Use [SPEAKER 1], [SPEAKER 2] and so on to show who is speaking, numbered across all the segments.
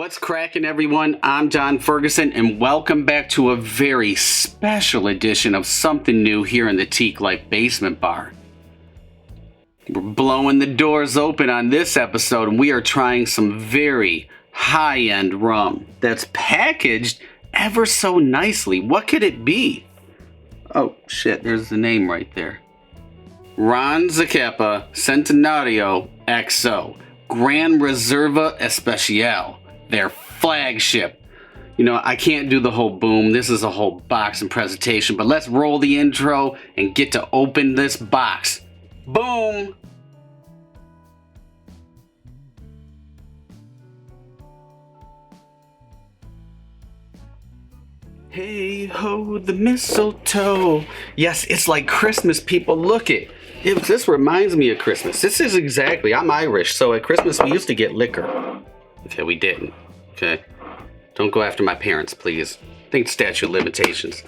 [SPEAKER 1] What's cracking, everyone? I'm John Ferguson, and welcome back to a very special edition of Something New here in the Teak Life Basement Bar. We're blowing the doors open on this episode, and we are trying some very high-end rum that's packaged ever so nicely. What could it be? Oh, shit, there's the name right there. Ron Zacapa Centenario XO. Gran Reserva Especial. Their flagship. You know, I can't do the whole boom. This is a whole box and presentation, but let's roll the intro and get to open this box. Boom! Hey ho, the mistletoe. Yes, it's like Christmas, people. Look it. This reminds me of Christmas. This is exactly, I'm Irish, so at Christmas we used to get liquor. Okay, we didn't. Okay? Don't go after my parents, please. I think statute of limitations.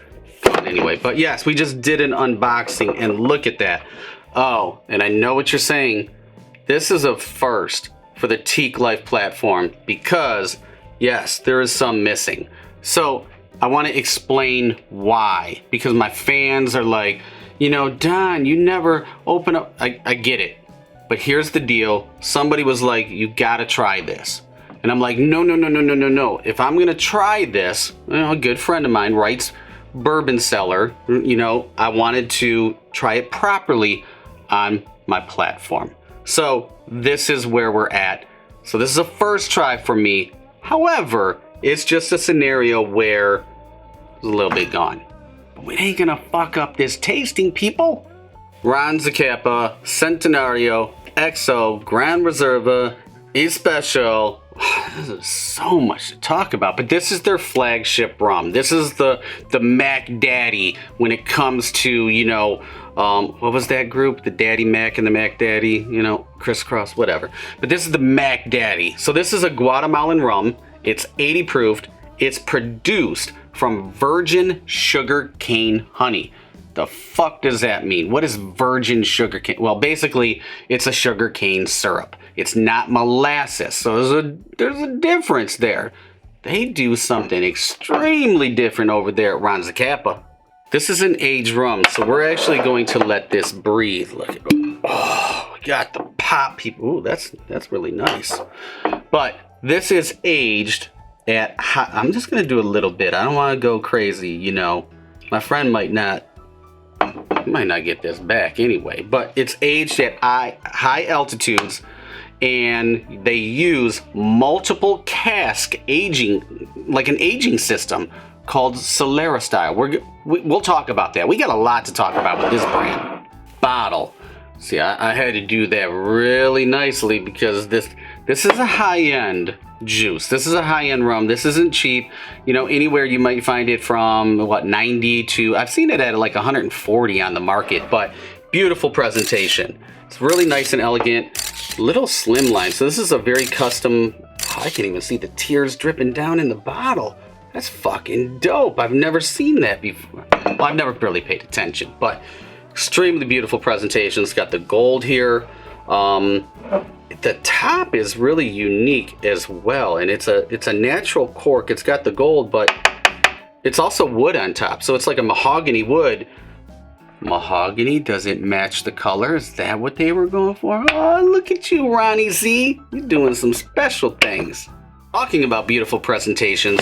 [SPEAKER 1] Anyway, but yes, we just did an unboxing, and look at that. Oh, and I know what you're saying. This is a first for the Teak Life platform because, yes, there is some missing. So, I want to explain why. Because my fans are like, you know, Don, you never open up. I get it. But here's the deal. Somebody was like, you gotta try this. And I'm like, no. If I'm gonna try this, you know, a good friend of mine writes bourbon cellar, you know, I wanted to try it properly on my platform. So this is where we're at. So this is a first try for me. However, it's just a scenario where it's a little bit gone. We ain't gonna fuck up this tasting, people. Ron Zacapa Centenario XO Gran Reserva Especial. There's so much to talk about, but this is their flagship rum. This is the Mac Daddy when it comes to, you know, what was that group? The Daddy Mac and the Mac Daddy, you know, crisscross, whatever. But this is the Mac Daddy. So this is a Guatemalan rum. It's 80 proofed. It's produced from virgin sugar cane honey. The fuck does that mean? What is virgin sugar cane? Well, basically, it's a sugar cane syrup. It's not molasses, so there's a difference there. They do something extremely different over there at Ron Zacapa. This is an aged rum, so we're actually going to let this breathe. Look at it. Oh, we got the pop, people. Ooh, that's really nice. But this is aged at I'm just gonna do a little bit. I don't want to go crazy, you know. My friend might not get this back anyway, but it's aged at high altitudes, and they use multiple cask aging, like an aging system called Solera style. We'll talk about that. We got a lot to talk about with this brand. Bottle. See, I had to do that really nicely because this is a high-end juice. This is a high-end rum. This isn't cheap. You know, anywhere you might find it from, what, 90 to, I've seen it at like 140 on the market, but beautiful presentation. It's really nice and elegant. Little slimline. So this is a very custom, I can't even see the tears dripping down in the bottle. That's fucking dope. I've never seen that before. Well, I've never really paid attention, but extremely beautiful presentation. It's got the gold here. The top is really unique as well, and it's a natural cork. It's got the gold, but it's also wood on top, so it's like a mahogany wood. Mahogany doesn't match the color. Is that what they were going for? Oh, look at you, Ronnie Z. You're doing some special things. Talking about beautiful presentations,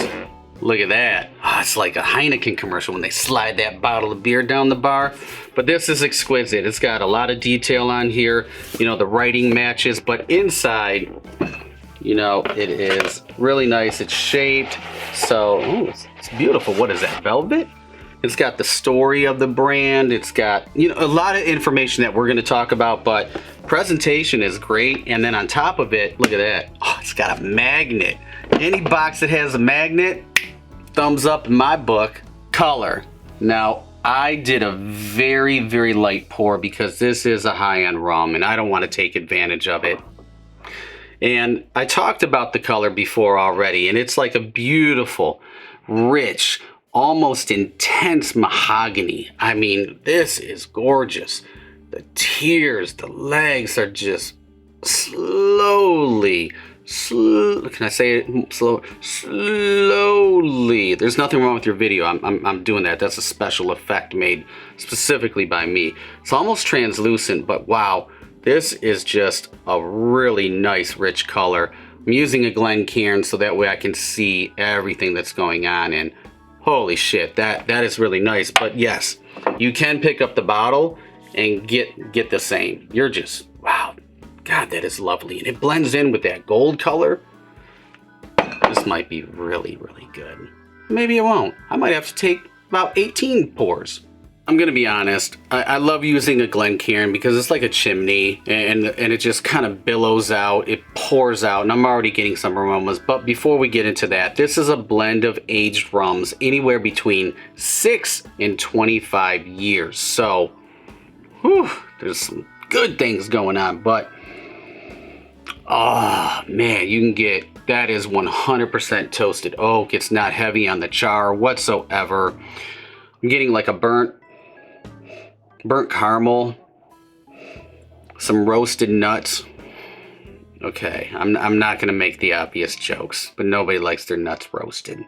[SPEAKER 1] look at that. Oh, it's like a Heineken commercial when they slide that bottle of beer down the bar. But this is exquisite. It's got a lot of detail on here. You know, the writing matches, but inside, you know, it is really nice. It's shaped. So, ooh, it's beautiful. What is that, velvet? It's got the story of the brand. It's got, you know, a lot of information that we're going to talk about, but presentation is great. And then on top of it, look at that. Oh, it's got a magnet. Any box that has a magnet, thumbs up in my book. Color. Now, I did a very, very light pour because this is a high-end rum and I don't want to take advantage of it. And I talked about the color before already, and it's like a beautiful, rich, almost intense mahogany. I mean, this is gorgeous. The tears, the legs are just slowly Can I say it slow? Slowly. There's nothing wrong with your video. I'm doing that. That's a special effect made specifically by me. It's almost translucent, but wow, this is just a really nice, rich color. I'm using a Glencairn so that way I can see everything that's going on, and holy shit, that is really nice. But yes, you can pick up the bottle and get the same. You're just, wow. God, that is lovely. And it blends in with that gold color. This might be really, really good. Maybe it won't. I might have to take about 18 pours. I'm gonna be honest, I love using a Glencairn because it's like a chimney and it just kind of billows out, it pours out, and I'm already getting some aromas. But before we get into that, this is a blend of aged rums, anywhere between 6 and 25 years. So, whew, there's some good things going on, but oh man, you can get, that is 100% toasted oak. It's not heavy on the char whatsoever. I'm getting like a burnt caramel, some roasted nuts. Okay, I'm not gonna make the obvious jokes, but nobody likes their nuts roasted.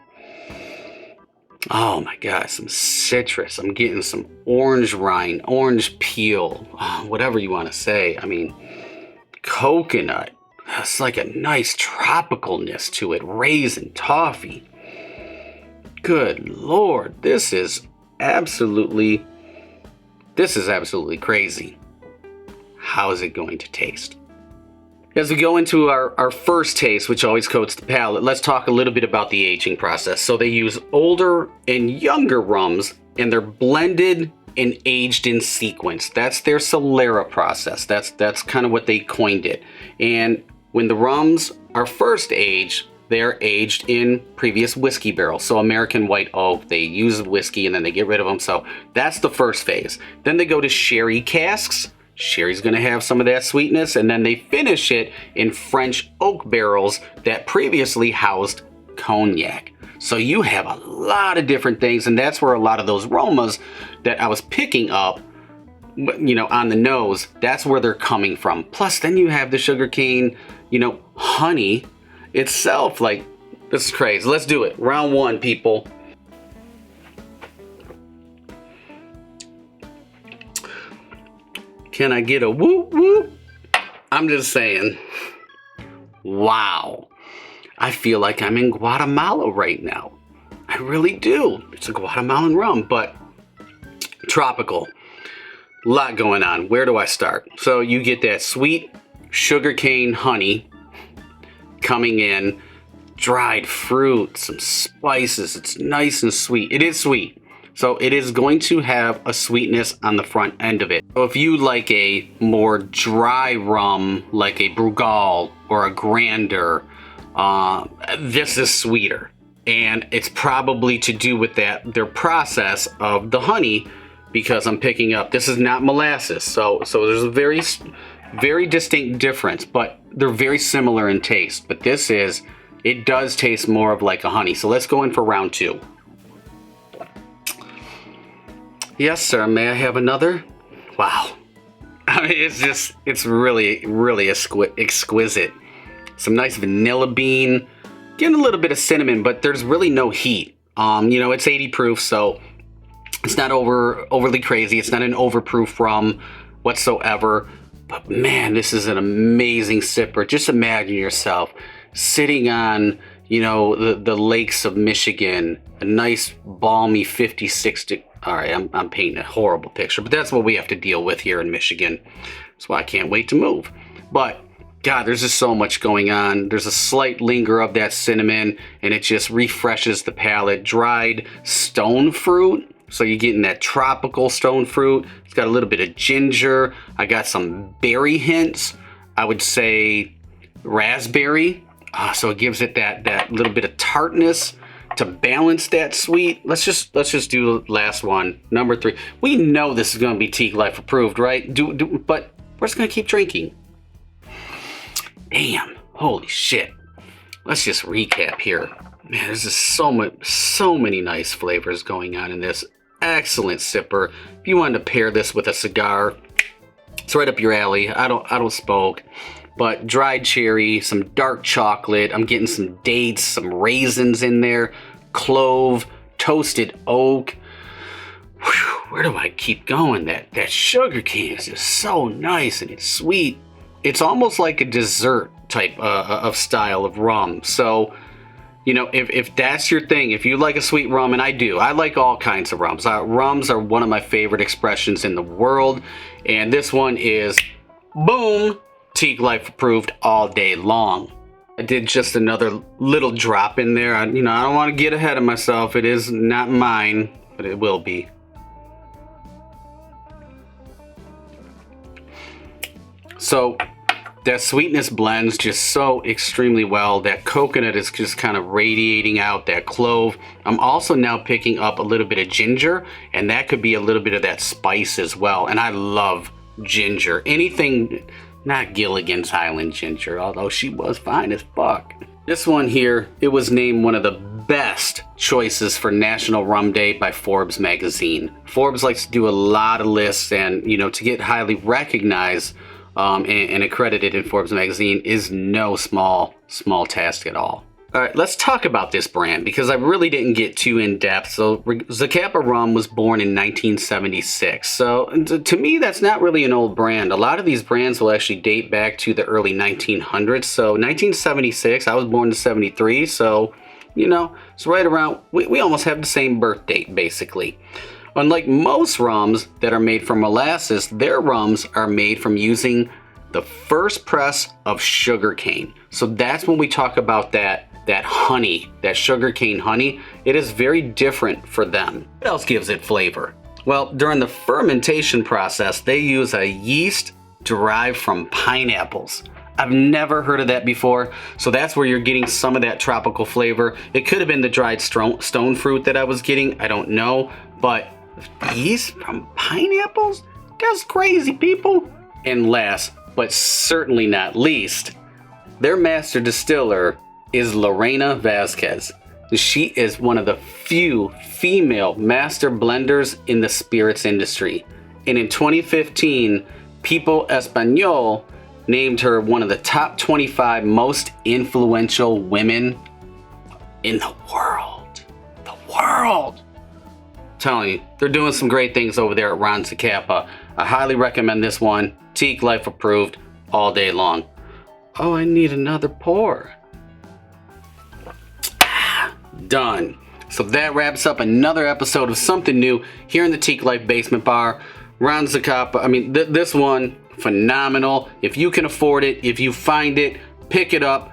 [SPEAKER 1] Oh my god, some citrus. I'm getting some orange rind, orange peel, whatever you want to say. I mean, coconut. It's like a nice tropicalness to it. Raisin, toffee. Good Lord, this is absolutely crazy. How is it going to taste? As we go into our first taste, which always coats the palate, let's talk a little bit about the aging process. So they use older and younger rums, and they're blended and aged in sequence. That's their Solera process. That's kind of what they coined it. And when the rums are first aged, they're aged in previous whiskey barrels. So American white oak, they use whiskey and then they get rid of them. So that's the first phase. Then they go to sherry casks. Sherry's gonna have some of that sweetness, and then they finish it in French oak barrels that previously housed cognac. So you have a lot of different things, and that's where a lot of those aromas that I was picking up, you know, on the nose, that's where they're coming from. Plus then you have the sugarcane, you know, honey itself. Like, this is crazy. Let's do it. Round one, people. Can I get a whoop whoop? I'm just saying, wow. I feel like I'm in Guatemala right now. I really do. It's a Guatemalan rum, but tropical. A lot going on. Where do I start? So you get that sweet sugarcane honey coming in, dried fruit, some spices. It's nice and sweet. It is sweet. So it is going to have a sweetness on the front end of it. So if you like a more dry rum, like a Brugal or a Grander, this is sweeter. And it's probably to do with that, their process of the honey, because I'm picking up, this is not molasses. So there's a very distinct difference, but they're very similar in taste. But this is, it does taste more of like a honey. So let's go in for round two. Yes, sir. May I have another? Wow. I mean, it's really exquisite. Some nice vanilla bean. Getting a little bit of cinnamon, but there's really no heat. You know, it's 80 proof, so it's not overly crazy. It's not an overproof rum whatsoever. But man, this is an amazing sipper. Just imagine yourself sitting on, you know, the lakes of Michigan, a nice balmy 56 degree. All right, I'm painting a horrible picture, but that's what we have to deal with here in Michigan. That's why I can't wait to move. But God, there's just so much going on. There's a slight linger of that cinnamon, and it just refreshes the palate. Dried stone fruit, so you're getting that tropical stone fruit. It's got a little bit of ginger. I got some berry hints. I would say raspberry. So it gives it that little bit of tartness to balance that sweet. Let's just do the last one, number 3. We know this is going to be Teak Life approved, right? But we're just going to keep drinking. Damn, holy shit. Let's just recap here. Man, there's just so many nice flavors going on in this. Excellent sipper. If you wanted to pair this with a cigar, it's right up your alley. I don't smoke, but dried cherry, some dark chocolate. I'm getting some dates, some raisins in there, clove, toasted oak. Whew, where do I keep going? That sugar cane is just so nice and it's sweet. It's almost like a dessert type of style of rum. So, you know, if that's your thing, if you like a sweet rum, and I do, I like all kinds of rums. Rums are one of my favorite expressions in the world, and this one is, boom, Teak Life approved all day long. I did just another little drop in there. I don't want to get ahead of myself. It is not mine, but it will be. So that sweetness blends just so extremely well. That coconut is just kind of radiating out, that clove. I'm also now picking up a little bit of ginger, and that could be a little bit of that spice as well. And I love ginger. Anything, not Gilligan's Highland ginger, although she was fine as fuck. This one here, it was named one of the best choices for National Rum Day by Forbes magazine. Forbes likes to do a lot of lists, and to get highly recognized and accredited in Forbes magazine is no small task at all. All right, let's talk about this brand because I really didn't get too in depth. So Zacapa Rum was born in 1976. So to me, that's not really an old brand. A lot of these brands will actually date back to the early 1900s. So 1976, I was born in 73. So, it's right around, we almost have the same birth date basically. Unlike most rums that are made from molasses, their rums are made from using the first press of sugar cane. So that's when we talk about that honey, that sugar cane honey. It is very different for them. What else gives it flavor? Well, during the fermentation process, they use a yeast derived from pineapples. I've never heard of that before, so that's where you're getting some of that tropical flavor. It could have been the dried stone fruit that I was getting, I don't know, but yeast from pineapples? That's crazy, people. And last, but certainly not least, their master distiller is Lorena Vasquez. She is one of the few female master blenders in the spirits industry. And in 2015, People Español named her one of the top 25 most influential women in the world. The world! Telling you, they're doing some great things over there at Ron Zacapa. I highly recommend this one. Teak Life approved all day long. Oh, I need another pour. Done. So that wraps up another episode of Something New here in the Teak Life Basement Bar. Ron Zacapa, this one, phenomenal. If you can afford it, if you find it, pick it up.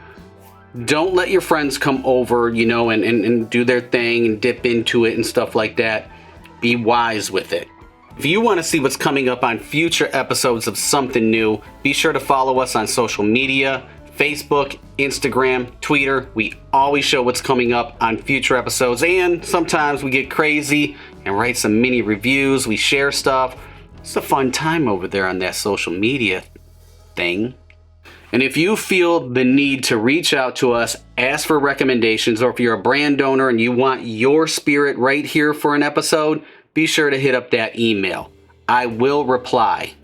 [SPEAKER 1] Don't let your friends come over, and do their thing and dip into it and stuff like that. Be wise with it. If you want to see what's coming up on future episodes of Something New, be sure to follow us on social media, Facebook, Instagram, Twitter. We always show what's coming up on future episodes, and sometimes we get crazy and write some mini reviews. We share stuff. It's a fun time over there on that social media thing. And if you feel the need to reach out to us, ask for recommendations, or if you're a brand owner and you want your spirit right here for an episode, be sure to hit up that email. I will reply.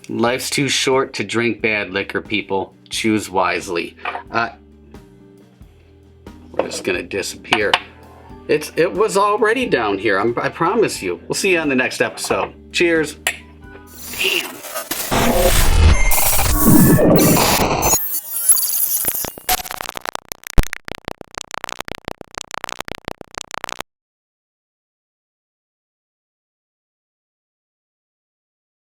[SPEAKER 1] Life's too short to drink bad liquor, people. Choose wisely. We're just gonna disappear. It was already down here. I promise you. We'll see you on the next episode. Cheers. Damn.